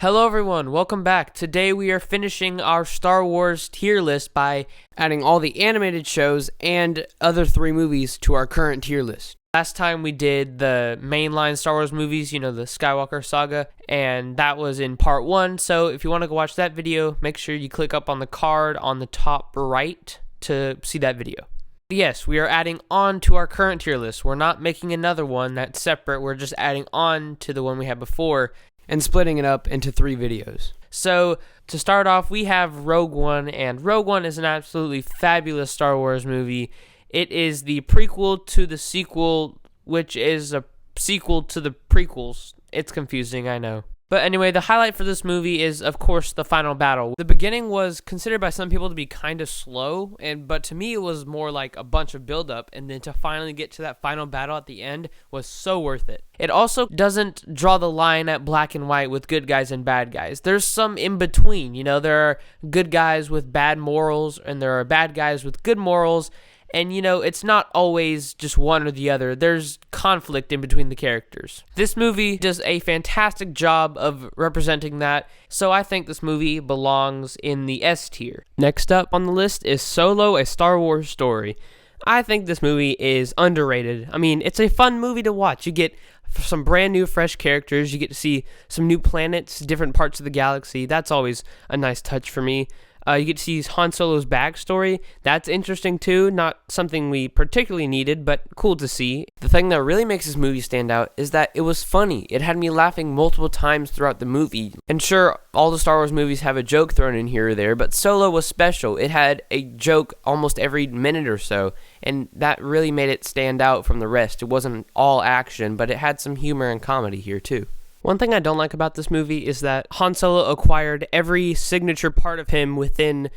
Hello everyone, welcome back. Today we are finishing our Star Wars tier list by adding all the animated shows and other 3 movies to our current tier list. Last time we did the mainline Star Wars movies, the Skywalker saga, and that was in part 1, so if you want to go watch that video, make sure you click up on the card on the top right to see that video. Yes, we are adding on to our current tier list. We're not making another one that's separate, we're just adding on to the one we had before and splitting it up into 3 videos. So, to start off, we have Rogue One, and Rogue One is an absolutely fabulous Star Wars movie. It is the prequel to the sequel, which is a sequel to the prequels. It's confusing, I know. But anyway, the highlight for this movie is, of course, the final battle. The beginning was considered by some people to be kind of slow, but to me it was more like a bunch of build-up, and then to finally get to that final battle at the end was so worth it. It also doesn't draw the line at black and white with good guys and bad guys. There's some in between, there are good guys with bad morals, and there are bad guys with good morals, and, it's not always just one or the other. There's conflict in between the characters. This movie does a fantastic job of representing that, so I think this movie belongs in the S tier. Next up on the list is Solo, a Star Wars Story. I think this movie is underrated. I mean, it's a fun movie to watch. You get some brand new, fresh characters. You get to see some new planets, different parts of the galaxy. That's always a nice touch for me. You get to see Han Solo's backstory. That's interesting too. Not something we particularly needed, but cool to see. The thing that really makes this movie stand out is that it was funny. It had me laughing multiple times throughout the movie. And sure, all the Star Wars movies have a joke thrown in here or there, but Solo was special. It had a joke almost every minute or so, and that really made it stand out from the rest. It wasn't all action, but it had some humor and comedy here too. One thing I don't like about this movie is that Han Solo acquired every signature part of him within,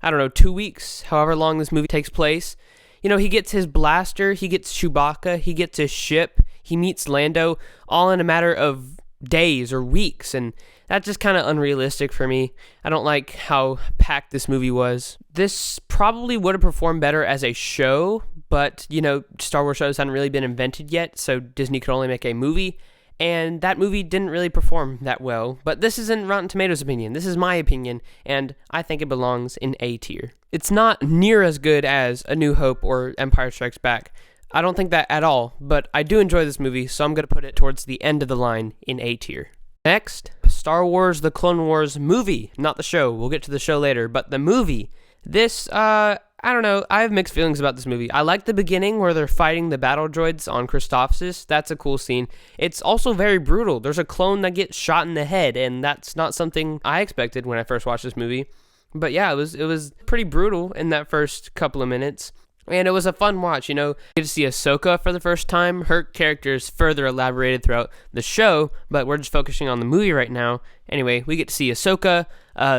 2 weeks, however long this movie takes place. He gets his blaster, he gets Chewbacca, he gets his ship, he meets Lando, all in a matter of days or weeks, and that's just kind of unrealistic for me. I don't like how packed this movie was. This probably would have performed better as a show, but, Star Wars shows hadn't really been invented yet, so Disney could only make a movie. And that movie didn't really perform that well, but this isn't Rotten Tomatoes' opinion. This is my opinion, and I think it belongs in A tier. It's not near as good as A New Hope or Empire Strikes Back. I don't think that at all, but I do enjoy this movie, so I'm going to put it towards the end of the line in A tier. Next, Star Wars The Clone Wars movie, not the show. We'll get to the show later, but the movie. This, I don't know. I have mixed feelings about this movie. I like the beginning where they're fighting the battle droids on Christophsis. That's a cool scene. It's also very brutal. There's a clone that gets shot in the head, and that's not something I expected when I first watched this movie. But yeah, it was pretty brutal in that first couple of minutes. And it was a fun watch, You get to see Ahsoka for the first time. Her character is further elaborated throughout the show, but we're just focusing on the movie right now. Anyway, we get to see Ahsoka.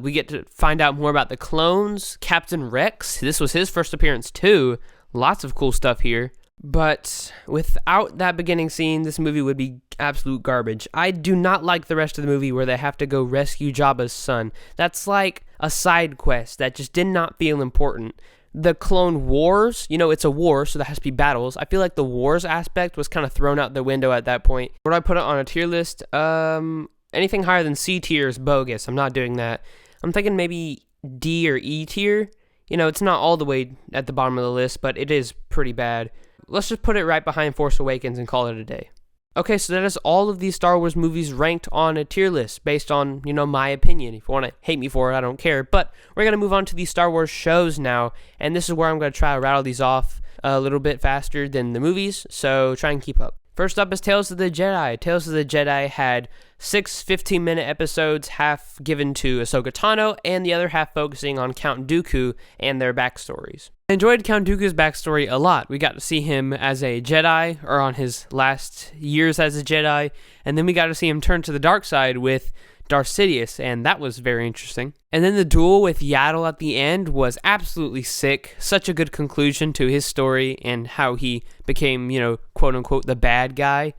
We get to find out more about the clones. Captain Rex, this was his first appearance too. Lots of cool stuff here. But without that beginning scene, this movie would be absolute garbage. I do not like the rest of the movie where they have to go rescue Jabba's son. That's like a side quest that just did not feel important. The Clone Wars, it's a war, so there has to be battles. I feel like the wars aspect was kind of thrown out the window at that point. Would I put it on a tier list? Anything higher than C tier is bogus. I'm not doing that. I'm thinking maybe D or E tier. It's not all the way at the bottom of the list, but it is pretty bad. Let's just put it right behind Force Awakens and call it a day. Okay, so that is all of these Star Wars movies ranked on a tier list based on, my opinion. If you want to hate me for it, I don't care. But we're going to move on to these Star Wars shows now, and this is where I'm going to try to rattle these off a little bit faster than the movies, so try and keep up. First up is Tales of the Jedi. Tales of the Jedi had 6 15-minute episodes, half given to Ahsoka Tano, and the other half focusing on Count Dooku and their backstories. I enjoyed Count Dooku's backstory a lot. We got to see him as a Jedi, or on his last years as a Jedi, and then we got to see him turn to the dark side with Darth Sidious, and that was very interesting. And then the duel with Yaddle at the end was absolutely sick. Such a good conclusion to his story and how he became, quote-unquote, the bad guy.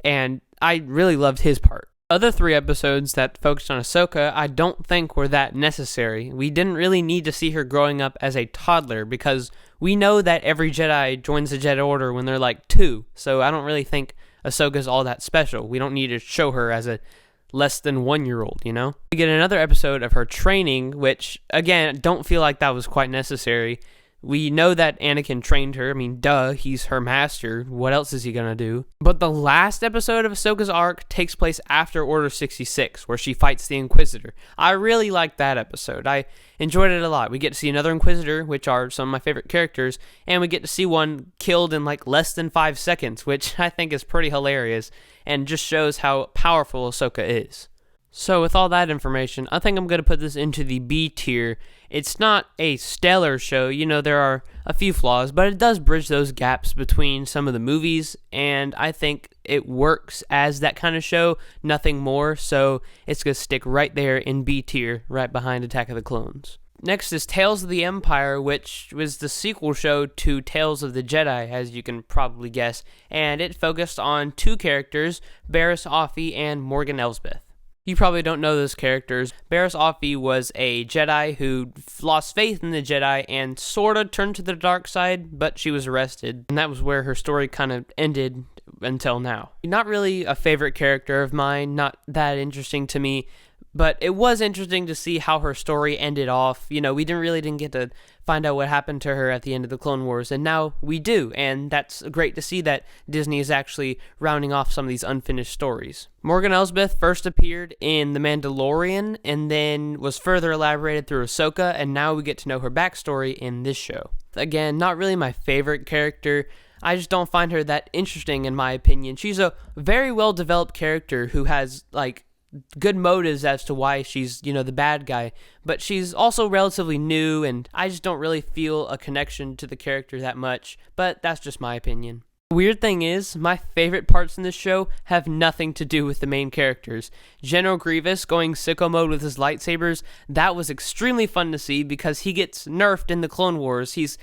And I really loved his part. Other 3 episodes that focused on Ahsoka, I don't think were that necessary. We didn't really need to see her growing up as a toddler because we know that every Jedi joins the Jedi Order when they're like 2. So I don't really think Ahsoka's all that special. We don't need to show her as a less than 1-year-old, you know? We get another episode of her training, which, again, don't feel like that was quite necessary. We know that Anakin trained her. I mean, duh, he's her master. What else is he gonna do? But the last episode of Ahsoka's arc takes place after Order 66, where she fights the Inquisitor. I really liked that episode. I enjoyed it a lot. We get to see another Inquisitor, which are some of my favorite characters, and we get to see one killed in like less than 5 seconds, which I think is pretty hilarious, and just shows how powerful Ahsoka is. So with all that information, I think I'm going to put this into the B tier. It's not a stellar show, you know, there are a few flaws, but it does bridge those gaps between some of the movies, and I think it works as that kind of show, nothing more, so it's going to stick right there in B tier, right behind Attack of the Clones. Next is Tales of the Empire, which was the sequel show to Tales of the Jedi, as you can probably guess, and it focused on 2 characters, Barriss Offee and Morgan Elsbeth. You probably don't know those characters. Barriss Offee was a Jedi who lost faith in the Jedi and sort of turned to the dark side, but she was arrested, and that was where her story kind of ended until now. Not really a favorite character of mine, not that interesting to me, but it was interesting to see how her story ended off. You know, we didn't get to find out what happened to her at the end of the Clone Wars, and now we do, and that's great to see that Disney is actually rounding off some of these unfinished stories. Morgan Elsbeth first appeared in The Mandalorian, and then was further elaborated through Ahsoka, and now we get to know her backstory in this show. Again, not really my favorite character. I just don't find her that interesting in my opinion. She's a very well-developed character who has, like, good motives as to why she's, you know, the bad guy, but she's also relatively new, and I just don't really feel a connection to the character that much, but that's just my opinion. The weird thing is, my favorite parts in this show have nothing to do with the main characters. General Grievous going sicko mode with his lightsabers, that was extremely fun to see because he gets nerfed in the Clone Wars. He's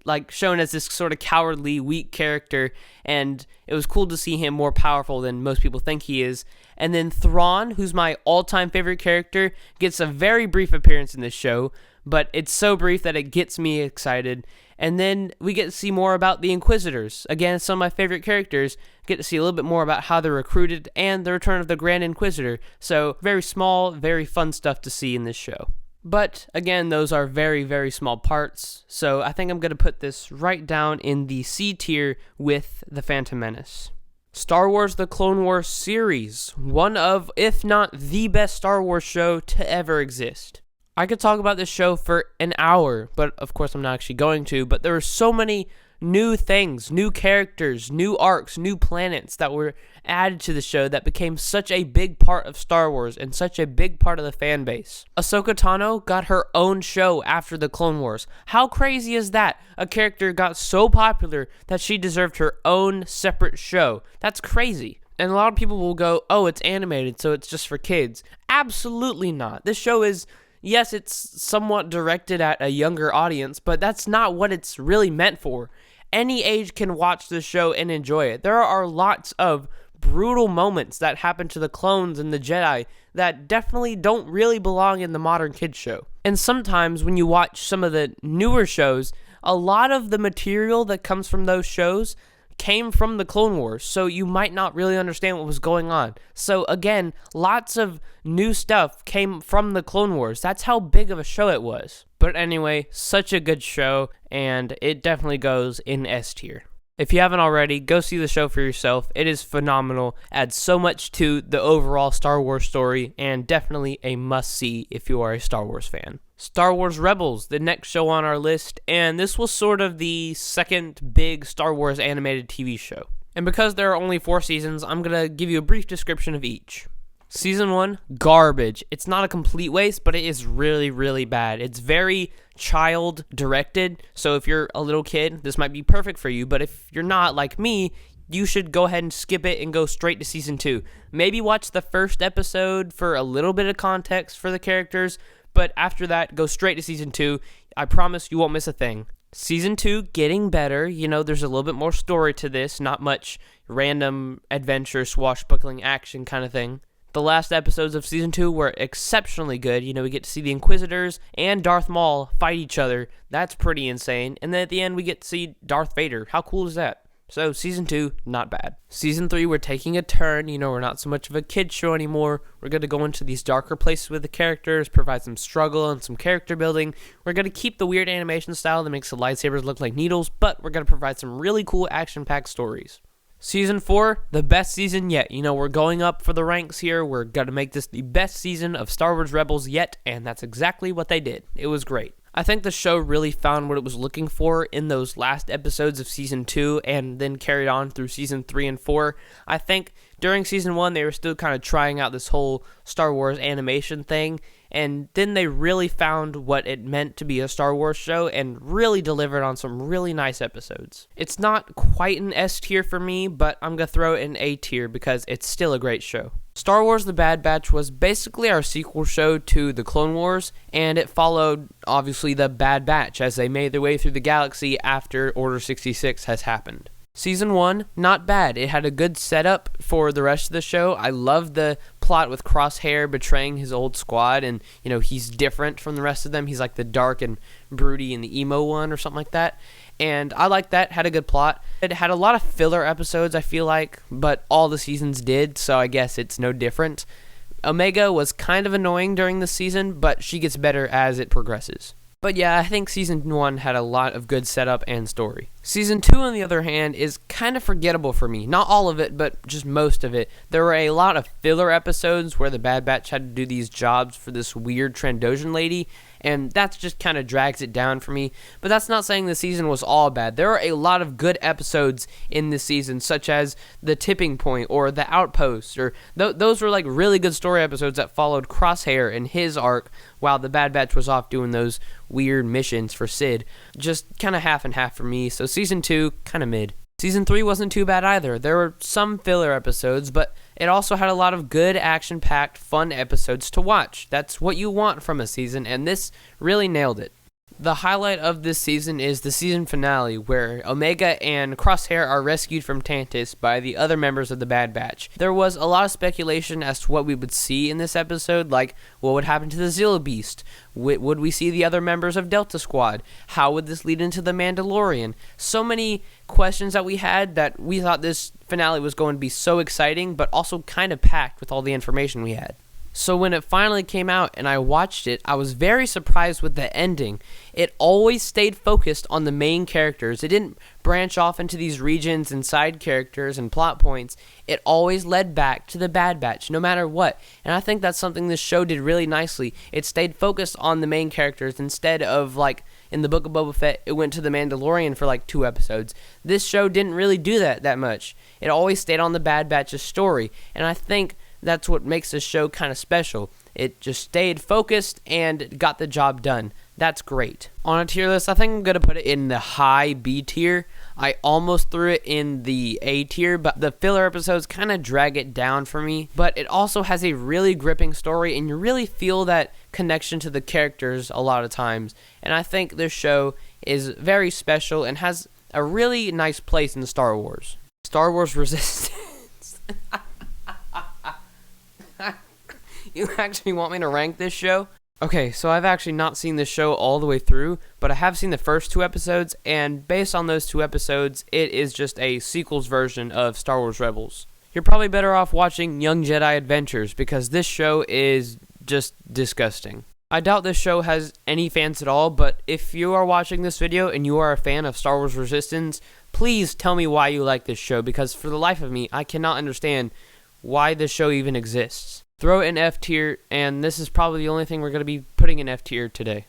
like shown as this sort of cowardly, weak character, and it was cool to see him more powerful than most people think he is. And then Thrawn, who's my all-time favorite character, gets a very brief appearance in this show, but it's so brief that it gets me excited. And then we get to see more about the Inquisitors. Again, some of my favorite characters. Get to see a little bit more about how they're recruited and the return of the Grand Inquisitor. So very small, very fun stuff to see in this show. But again, those are very, very small parts, so I think I'm going to put this right down in the C tier with The Phantom Menace. Star Wars The Clone Wars series, one of, if not the best Star Wars show to ever exist. I could talk about this show for an hour, but of course I'm not actually going to, but there are so many new things, new characters, new arcs, new planets that were added to the show that became such a big part of Star Wars and such a big part of the fan base. Ahsoka Tano got her own show after the Clone Wars. How crazy is that? A character got so popular that she deserved her own separate show. That's crazy. And a lot of people will go, oh, it's animated, so it's just for kids. Absolutely not. This show is, yes, it's somewhat directed at a younger audience, but that's not what it's really meant for. Any age can watch this show and enjoy it. There are lots of brutal moments that happen to the clones and the Jedi that definitely don't really belong in the modern kids show. And sometimes when you watch some of the newer shows, a lot of the material that comes from those shows came from the Clone Wars, so you might not really understand what was going on. So again, lots of new stuff came from the Clone Wars. That's how big of a show it was. But anyway, such a good show, and it definitely goes in S tier. If you haven't already, go see the show for yourself. It is phenomenal, adds so much to the overall Star Wars story, and definitely a must-see if you are a Star Wars fan. Star Wars Rebels, the next show on our list, and this was sort of the second big Star Wars animated TV show. And because there are only 4 seasons, I'm going to give you a brief description of each. Season 1, garbage. It's not a complete waste, but it is really, really bad. It's very child-directed, so if you're a little kid, this might be perfect for you, but if you're not, like me, you should go ahead and skip it and go straight to Season 2. Maybe watch the first episode for a little bit of context for the characters, but after that, go straight to Season 2. I promise you won't miss a thing. Season 2, getting better. You know, there's a little bit more story to this, not much random adventure, swashbuckling action kind of thing. The last episodes of Season 2 were exceptionally good. You know, we get to see the Inquisitors and Darth Maul fight each other. That's pretty insane. And then at the end, we get to see Darth Vader. How cool is that? So season 2, not bad. Season 3, we're taking a turn. We're not so much of a kid show anymore. We're going to go into these darker places with the characters, provide some struggle and some character building. We're going to keep the weird animation style that makes the lightsabers look like needles, but we're going to provide some really cool action-packed stories. Season 4, the best season yet. We're going up for the ranks here. We're going to make this the best season of Star Wars Rebels yet, and that's exactly what they did. It was great. I think the show really found what it was looking for in those last episodes of Season 2 and then carried on through Season 3 and 4. I think during Season 1, they were still kind of trying out this whole Star Wars animation thing, and then they really found what it meant to be a Star Wars show and really delivered on some really nice episodes. It's not quite an S tier for me, but I'm going to throw it in A tier because it's still a great show. Star Wars The Bad Batch was basically our sequel show to The Clone Wars, and it followed, obviously, The Bad Batch as they made their way through the galaxy after Order 66 has happened. Season 1, not bad. It had a good setup for the rest of the show. I loved the plot with Crosshair betraying his old squad, and, he's different from the rest of them. He's like the dark and broody and the emo one or something like that. And I liked that, had a good plot. It had a lot of filler episodes, I feel like, but all the seasons did, so I guess it's no different. Omega was kind of annoying during the season, but she gets better as it progresses. But yeah, I think Season 1 had a lot of good setup and story. Season 2, on the other hand, is kind of forgettable for me. Not all of it, but just most of it. There were a lot of filler episodes where the Bad Batch had to do these jobs for this weird Trandoshan lady, and that just kind of drags it down for me. But that's not saying the season was all bad. There are a lot of good episodes in this season, such as The Tipping Point or The Outpost, or those were like really good story episodes that followed Crosshair and his arc while the Bad Batch was off doing those weird missions for Sid. Just kind of half and half for me, so Season 2, kind of mid. Season 3 wasn't too bad either. There were some filler episodes, but it also had a lot of good, action-packed, fun episodes to watch. That's what you want from a season, and this really nailed it. The highlight of this season is the season finale, where Omega and Crosshair are rescued from Tantus by the other members of the Bad Batch. There was a lot of speculation as to what we would see in this episode, like what would happen to the Zilla Beast? Would we see the other members of Delta Squad? How would this lead into the Mandalorian? So many questions that we had that we thought this finale was going to be so exciting, but also kind of packed with all the information we had. So when it finally came out and I watched it, I was very surprised with the ending. It always stayed focused on the main characters. It didn't branch off into these regions and side characters and plot points. It always led back to the Bad Batch, no matter what. And I think that's something this show did really nicely. It stayed focused on the main characters instead of, like, in the Book of Boba Fett, it went to the Mandalorian for, like, 2 episodes. This show didn't really do that much. It always stayed on the Bad Batch's story. And I think that's what makes this show kind of special. It just stayed focused and got the job done. That's great. On a tier list, I think I'm going to put it in the high B tier. I almost threw it in the A tier, but the filler episodes kind of drag it down for me. But it also has a really gripping story, and you really feel that connection to the characters a lot of times. And I think this show is very special and has a really nice place in Star Wars. Star Wars Resistance. You actually want me to rank this show? Okay, so I've actually not seen this show all the way through, but I have seen the first 2 episodes, and based on those 2 episodes, it is just a sequels version of Star Wars Rebels. You're probably better off watching Young Jedi Adventures, because this show is just disgusting. I doubt this show has any fans at all, but if you are watching this video and you are a fan of Star Wars Resistance, please tell me why you like this show, because for the life of me, I cannot understand why this show even exists. Throw it in F tier, and this is probably the only thing we're going to be putting in F tier today.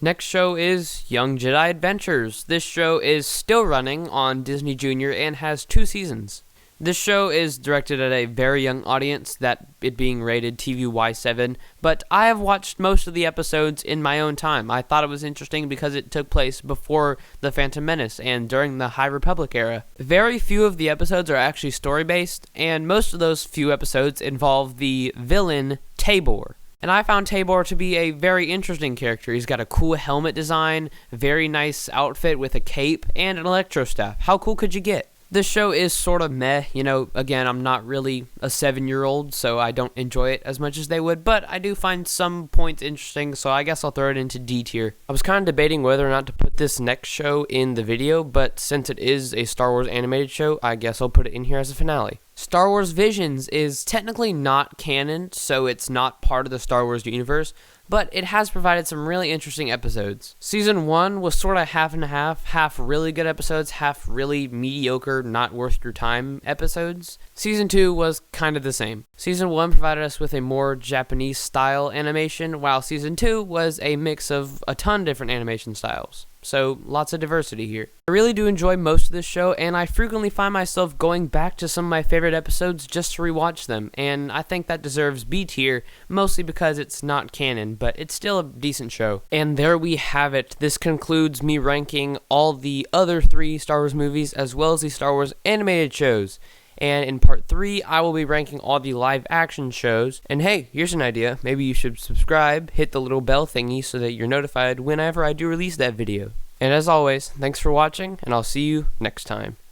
Next show is Young Jedi Adventures. This show is still running on Disney Junior and has 2 seasons. This show is directed at a very young audience, that it being rated TVY7, but I have watched most of the episodes in my own time. I thought it was interesting because it took place before The Phantom Menace and during the High Republic era. Very few of the episodes are actually story-based, and most of those few episodes involve the villain, Tabor. And I found Tabor to be a very interesting character. He's got a cool helmet design, very nice outfit with a cape, and an electro staff. How cool could you get? This show is sort of meh, again, I'm not really a 7-year-old, so I don't enjoy it as much as they would, but I do find some points interesting, so I guess I'll throw it into D tier. I was kind of debating whether or not to put this next show in the video, but since it is a Star Wars animated show, I guess I'll put it in here as a finale. Star Wars Visions is technically not canon, so it's not part of the Star Wars universe, but it has provided some really interesting episodes. Season 1 was sort of half and half really good episodes, half really mediocre, not worth your time episodes. Season 2 was kind of the same. Season 1 provided us with a more Japanese style animation, while Season 2 was a mix of a ton of different animation styles. So, lots of diversity here. I really do enjoy most of this show, and I frequently find myself going back to some of my favorite episodes just to rewatch them, and I think that deserves B tier, mostly because it's not canon, but it's still a decent show. And there we have it. This concludes me ranking all the other 3 Star Wars movies, as well as the Star Wars animated shows. And in part 3, I will be ranking all the live action shows. And hey, here's an idea. Maybe you should subscribe, hit the little bell thingy so that you're notified whenever I do release that video. And as always, thanks for watching, and I'll see you next time.